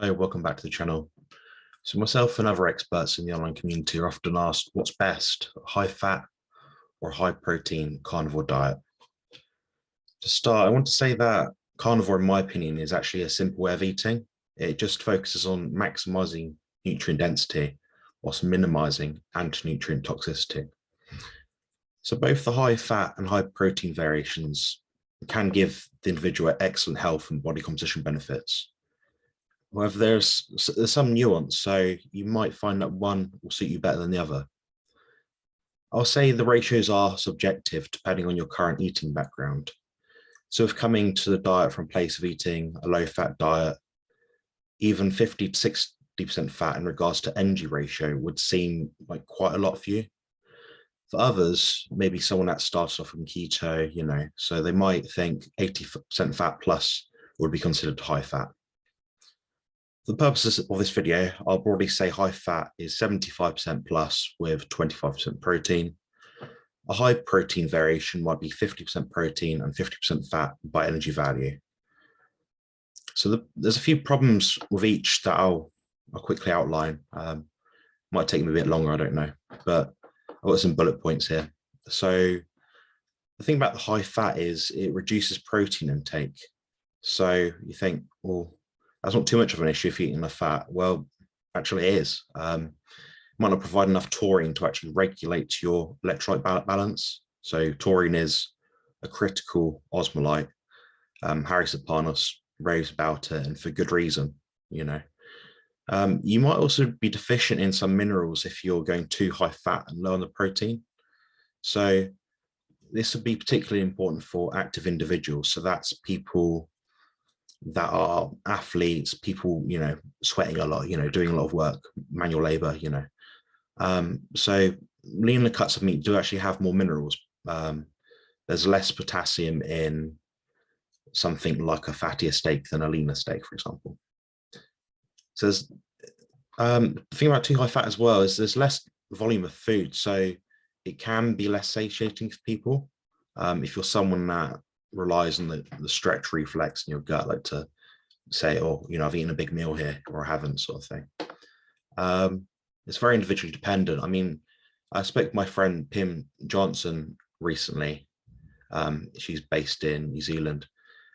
Hello, welcome back to the channel. So myself and other experts in the online community are often asked what's best, a high fat or high protein carnivore diet. To start, I want to say that carnivore, in my opinion, is actually a simple way of eating. It just focuses on maximizing nutrient density whilst minimizing anti-nutrient toxicity. So both the high fat and high protein variations can give the individual excellent health and body composition benefits. However, there's some nuance, so you might find that one will suit you better than the other. I'll say the ratios are subjective depending on your current eating background. So if coming to the diet from a place of eating a low-fat diet, even 50 to 60% fat in regards to energy ratio would seem like quite a lot for you. For others, maybe someone that starts off on keto, so they might think 80% fat plus would be considered high fat. For the purposes of this video, I'll broadly say high fat is 75% plus with 25% protein. A high protein variation might be 50% protein and 50% fat by energy value. So there's a few problems with each that I'll quickly outline. Might take me a bit longer, I don't know, but I've got some bullet points here. So the thing about the high fat is it reduces protein intake. So you think, well, that's not too much of an issue if you're eating enough fat. Well, actually it is. It might not provide enough taurine to actually regulate your electrolyte balance. So taurine is a critical osmolyte. Harry Serpanos raves about it, and for good reason, You might also be deficient in some minerals if you're going too high fat and low on the protein. So this would be particularly important for active individuals. So that's people that are athletes, people, sweating a lot, doing a lot of work, manual labor, So leaner cuts of meat do actually have more minerals. There's less potassium in something like a fattier steak than a leaner steak, for example. So there's, the thing about too high fat as well is there's less volume of food. So it can be less satiating for people. If you're someone that relies on the stretch reflex in your gut, like to say, oh, I've eaten a big meal here or I haven't, sort of thing. It's very individually dependent. I mean, I spoke to my friend Pim Johnson recently. She's based in New Zealand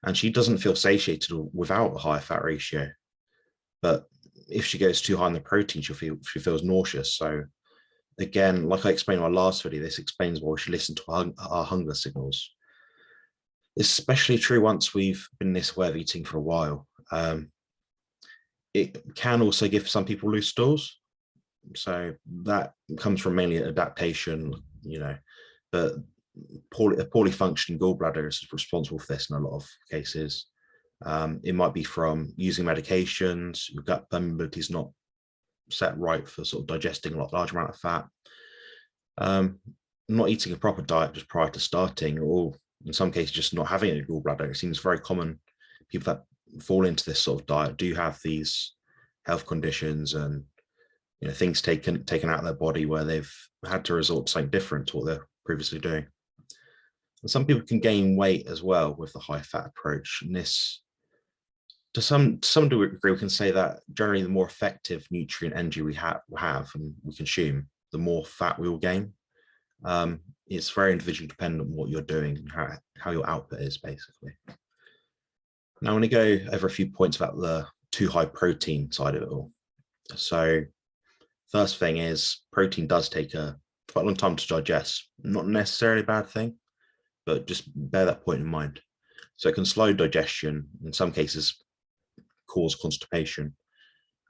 and she doesn't feel satiated without a high fat ratio. But if she goes too high in the protein, she feels nauseous. So again, like I explained in my last video, this explains why we should listen to our hunger signals. It's especially true once we've been this way of eating for a while. It can also give some people loose stools. So that comes from mainly adaptation, but a poorly functioning gallbladder is responsible for this in a lot of cases. It might be from using medications, your gut permeability is not set right for sort of digesting a large amount of fat. Not eating a proper diet just prior to starting, or in some cases just not having a gallbladder. It seems very common. People that fall into this sort of diet do have these health conditions and things taken out of their body where they've had to resort to something different to what they're previously doing. And some people can gain weight as well with the high fat approach. And this, to some degree, we can say that generally the more effective nutrient energy we have and we consume, the more fat we will gain. It's very individually dependent on what you're doing and how your output is, basically. Now I want to go over a few points about the too high protein side of it all. So first thing is protein does take quite a long time to digest. Not necessarily a bad thing, but just bear that point in mind. So it can slow digestion, in some cases cause constipation.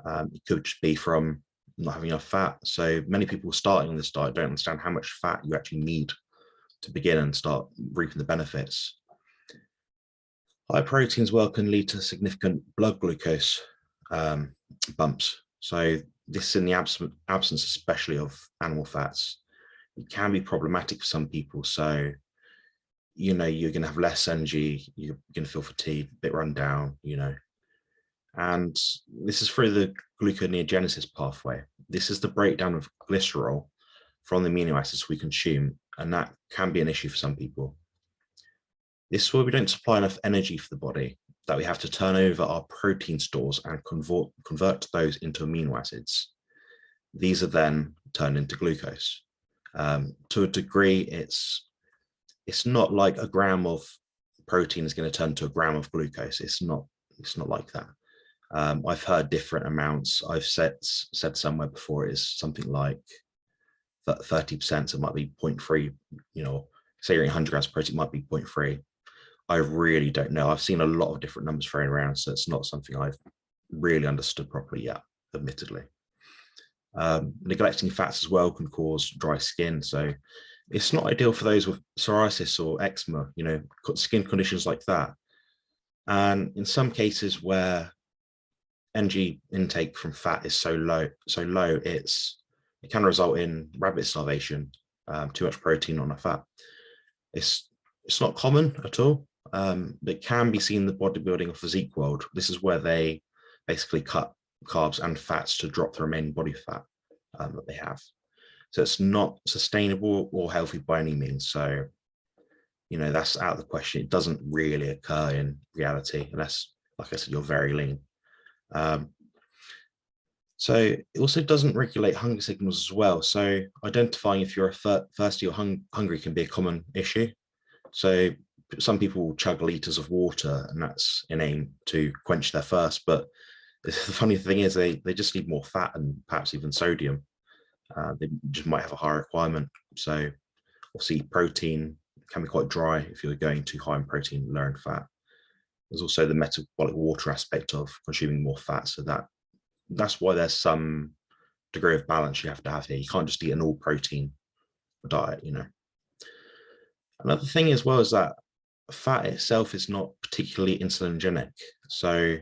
It could just be from not having enough fat. So many people starting on this diet don't understand how much fat you actually need to begin and start reaping the benefits. High protein as well can lead to significant blood glucose bumps. So this is in the absence especially of animal fats. It can be problematic for some people. So, you're going to have less energy, you're going to feel fatigued, a bit run down, And this is through the gluconeogenesis pathway. This is the breakdown of glycerol from the amino acids we consume, and that can be an issue for some people. This is where we don't supply enough energy for the body. that we have to turn over our protein stores and convert those into amino acids. These are then turned into glucose. To a degree, it's not like a gram of protein is going to turn to a gram of glucose. It's not like that. I've heard different amounts. I've said somewhere before it is something like 30%, so it might be 0.3, say you're eating 100 grams of protein, it might be 0.3. I really don't know. I've seen a lot of different numbers thrown around, so it's not something I've really understood properly yet, admittedly. Neglecting fats as well can cause dry skin, so it's not ideal for those with psoriasis or eczema, skin conditions like that. And in some cases where energy intake from fat is so low, it can result in rabbit starvation, too much protein on a fat. It's not common at all. It can be seen in the bodybuilding or physique world. This is where they basically cut carbs and fats to drop the remaining body fat that they have. So it's not sustainable or healthy by any means. So, that's out of the question. It doesn't really occur in reality unless, like I said, you're very lean. So it also doesn't regulate hunger signals as well. So identifying if you're thirsty or hungry can be a common issue. So some people will chug liters of water, and that's an aim to quench their thirst. But the funny thing is they just need more fat and perhaps even sodium. They just might have a higher requirement. So obviously protein can be quite dry if you're going too high in protein, low in fat. There's also the metabolic water aspect of consuming more fat. So that's why there's some degree of balance you have to have here. You can't just eat an all protein diet, Another thing as well is that fat itself is not particularly insulinogenic. So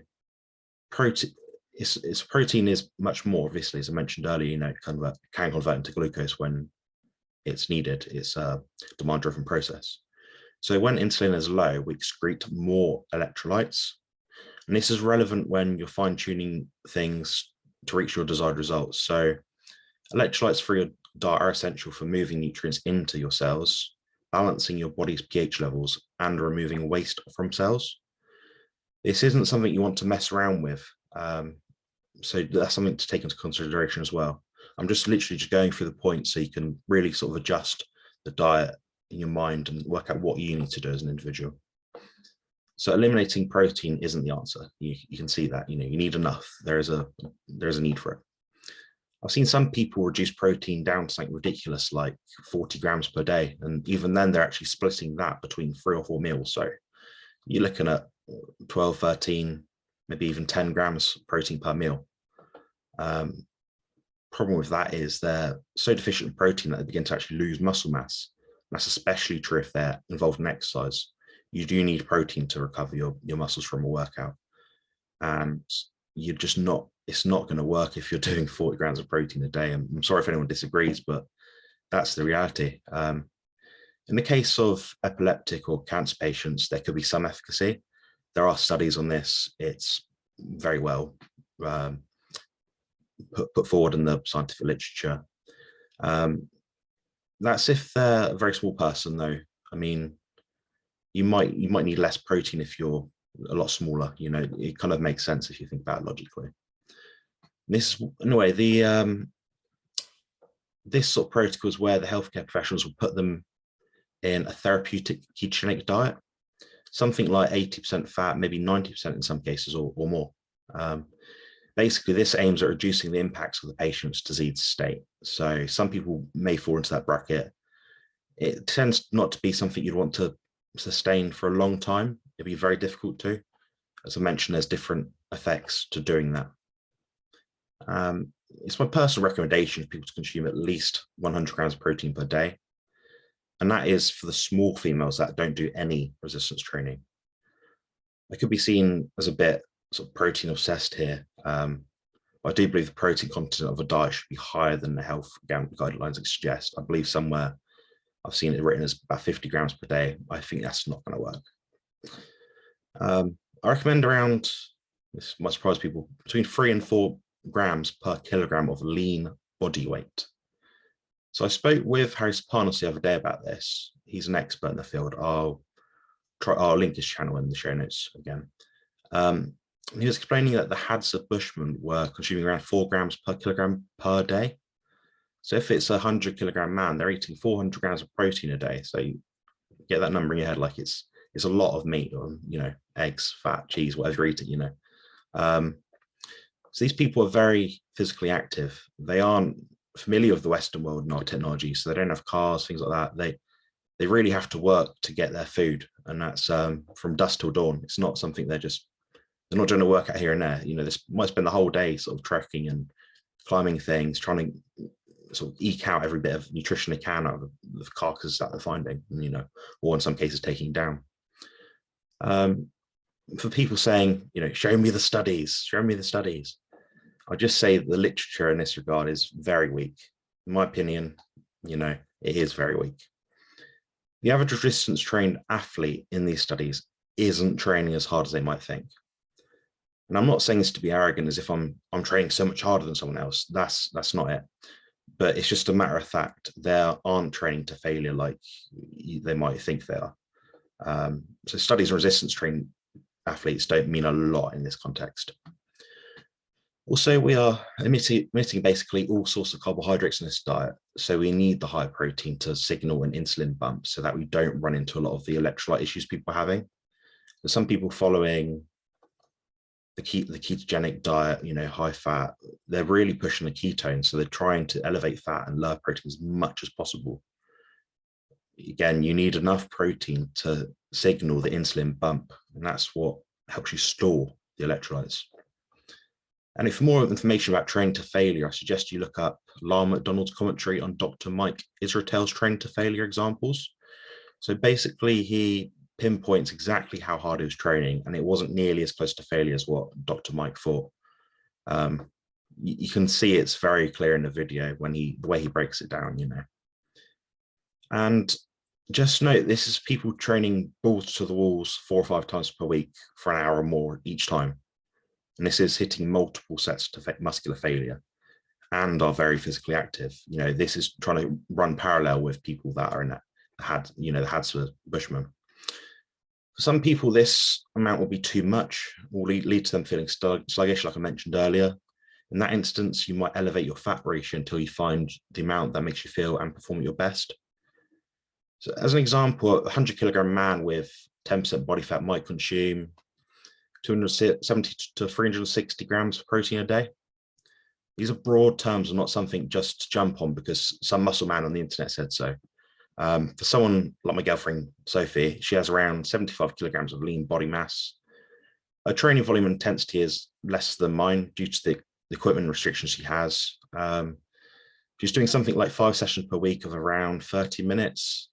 protein is much more, obviously, as I mentioned earlier, it can convert into glucose when it's needed. It's a demand-driven process. So when insulin is low, we excrete more electrolytes. And this is relevant when you're fine-tuning things to reach your desired results. So electrolytes for your diet are essential for moving nutrients into your cells, balancing your body's pH levels, and removing waste from cells. This isn't something you want to mess around with. So that's something to take into consideration as well. I'm just literally just going through the points so you can really sort of adjust the diet in your mind and work out what you need to do as an individual. So eliminating protein isn't the answer. You can see that, you need enough. There's a need for it. I've seen some people reduce protein down to something ridiculous like 40 grams per day. And even then they're actually splitting that between 3 or 4 meals. So you're looking at 12, 13, maybe even 10 grams protein per meal. Problem with that is they're so deficient in protein that they begin to actually lose muscle mass. That's especially true if they're involved in exercise. You do need protein to recover your muscles from a workout. And you're just not, it's not going to work if you're doing 40 grams of protein a day. I'm sorry if anyone disagrees, but that's the reality. In the case of epileptic or cancer patients, there could be some efficacy. There are studies on this. It's very well put forward in the scientific literature. That's if they're a very small person, though. I mean, you might need less protein if you're a lot smaller. It kind of makes sense if you think about it logically. This, in a way, this sort of protocol is where the healthcare professionals will put them in a therapeutic ketogenic diet, something like 80% fat, maybe 90% in some cases or more. Basically, this aims at reducing the impacts of the patient's disease state. So some people may fall into that bracket. It tends not to be something you'd want to sustain for a long time. It'd be very difficult to. As I mentioned, there's different effects to doing that. It's my personal recommendation for people to consume at least 100 grams of protein per day. And that is for the small females that don't do any resistance training. I could be seen as a bit sort of protein obsessed here. I do believe the protein content of a diet should be higher than the health guidelines suggest. I believe somewhere I've seen it written as about 50 grams per day. I think that's not going to work. I recommend around, this might surprise people, between 3 and 4 grams per kilogram of lean body weight. So I spoke with Serpanos the other day about this. He's an expert in the field. I'll link his channel in the show notes again. He was explaining that the Hadza Bushmen were consuming around 4 grams per kilogram per day. So if it's a 100-kilogram man, they're eating 400 grams of protein a day. So you get that number in your head, like it's a lot of meat, or eggs, fat, cheese, whatever you're eating. So these people are very physically active. They aren't familiar with the Western world and our technology, so they don't have cars, things like that. They really have to work to get their food, and that's from dusk till dawn. It's not something they're not trying to work out here and there. This might spend the whole day sort of trekking and climbing things, trying to sort of eke out every bit of nutrition they can out of the carcasses that they're finding, or in some cases taking down. For people saying, show me the studies, I just say the literature in this regard is very weak. In my opinion, it is very weak. The average resistance trained athlete in these studies isn't training as hard as they might think. And I'm not saying this to be arrogant, as if I'm training so much harder than someone else. That's not it. But it's just a matter of fact, they aren't training to failure like they might think they are. So studies on resistance trained athletes don't mean a lot in this context. Also, we are emitting basically all sorts of carbohydrates in this diet. So we need the high protein to signal an insulin bump so that we don't run into a lot of the electrolyte issues people are having. There's some people following the ketogenic diet, high fat, they're really pushing the ketones. So they're trying to elevate fat and lower protein as much as possible. Again, you need enough protein to signal the insulin bump, and that's what helps you store the electrolytes. And for more information about training to failure, I suggest you look up Lyle McDonald's commentary on Dr. Mike Israetel's training to failure examples. So basically, he pinpoints exactly how hard he was training, and it wasn't nearly as close to failure as what Dr. Mike thought. You can see it's very clear in the video when the way he breaks it down, And just note, this is people training balls to the walls 4 or 5 times per week for an hour or more each time. And this is hitting multiple sets to muscular failure and are very physically active. This is trying to run parallel with people that are in the Hadza Bushmen. For some people, this amount will be too much, will lead to them feeling sluggish, like I mentioned earlier. In that instance, you might elevate your fat ratio until you find the amount that makes you feel and perform at your best. So as an example, a 100-kilogram man with 10% body fat might consume 270 to 360 grams of protein a day. These are broad terms and not something just to jump on because some muscle man on the internet said so. For someone like my girlfriend, Sophie, she has around 75 kilograms of lean body mass. Her training volume intensity is less than mine due to the equipment restrictions she has. She's doing something like 5 sessions per week of around 30 minutes.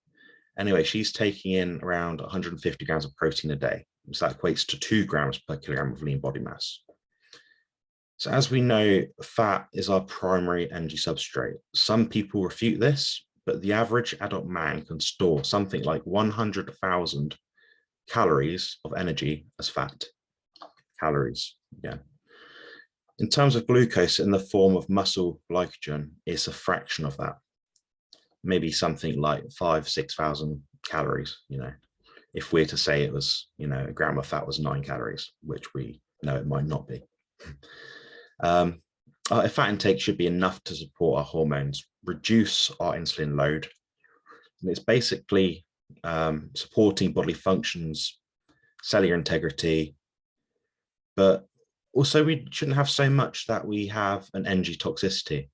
Anyway, she's taking in around 150 grams of protein a day. So that equates to 2 grams per kilogram of lean body mass. So as we know, fat is our primary energy substrate. Some people refute this, but the average adult man can store something like 100,000 calories of energy as fat. Calories, yeah. In terms of glucose in the form of muscle glycogen, it's a fraction of that. Maybe something like 5,000-6,000 calories, if we're to say it was, a gram of fat was 9 calories, which we know it might not be. Our fat intake should be enough to support our hormones, reduce our insulin load. And it's basically supporting bodily functions, cellular integrity, but also we shouldn't have so much that we have an energy toxicity.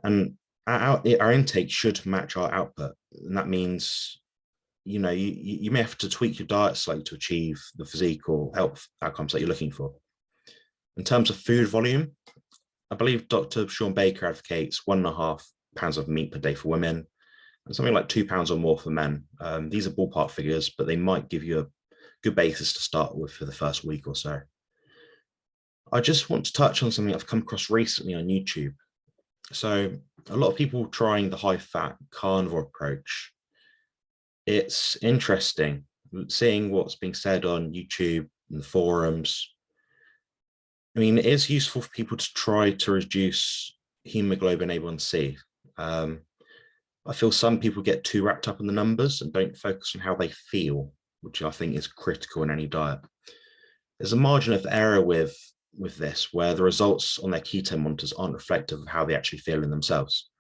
And our intake should match our output. And that means, you may have to tweak your diet slightly to achieve the physique or health outcomes that you're looking for. In terms of food volume, I believe Dr. Sean Baker advocates 1.5 pounds of meat per day for women and something like 2 pounds or more for men. These are ballpark figures, but they might give you a good basis to start with for the first week or so. I just want to touch on something I've come across recently on YouTube. So a lot of people trying the high fat carnivore approach. It's interesting seeing what's being said on YouTube and the forums. I mean, it is useful for people to try to reduce hemoglobin A1C. I feel some people get too wrapped up in the numbers and don't focus on how they feel, which I think is critical in any diet. There's a margin of error with this, where the results on their ketone monitors aren't reflective of how they actually feel in themselves.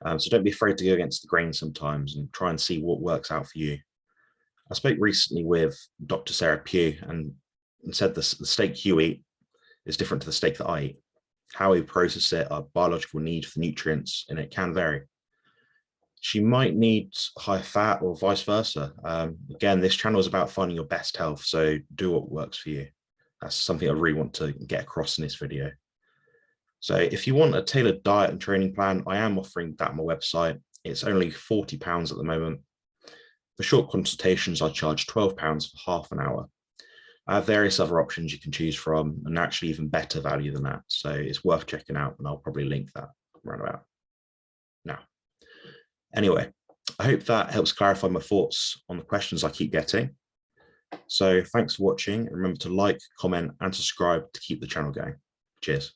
So don't be afraid to go against the grain sometimes and try and see what works out for you. I spoke recently with Dr. Sarah Pugh and said the steak you eat is different to the steak that I eat. How we process it, our biological need for nutrients, and it can vary. She might need high fat or vice versa. Again, this channel is about finding your best health, so do what works for you. That's something I really want to get across in this video. So if you want a tailored diet and training plan, I am offering that on my website. It's only £40 at the moment. For short consultations, I charge £12 for half an hour. I have various other options you can choose from, and actually even better value than that. So it's worth checking out, and I'll probably link that right about now. Anyway, I hope that helps clarify my thoughts on the questions I keep getting. So thanks for watching. Remember to like, comment, and subscribe to keep the channel going. Cheers.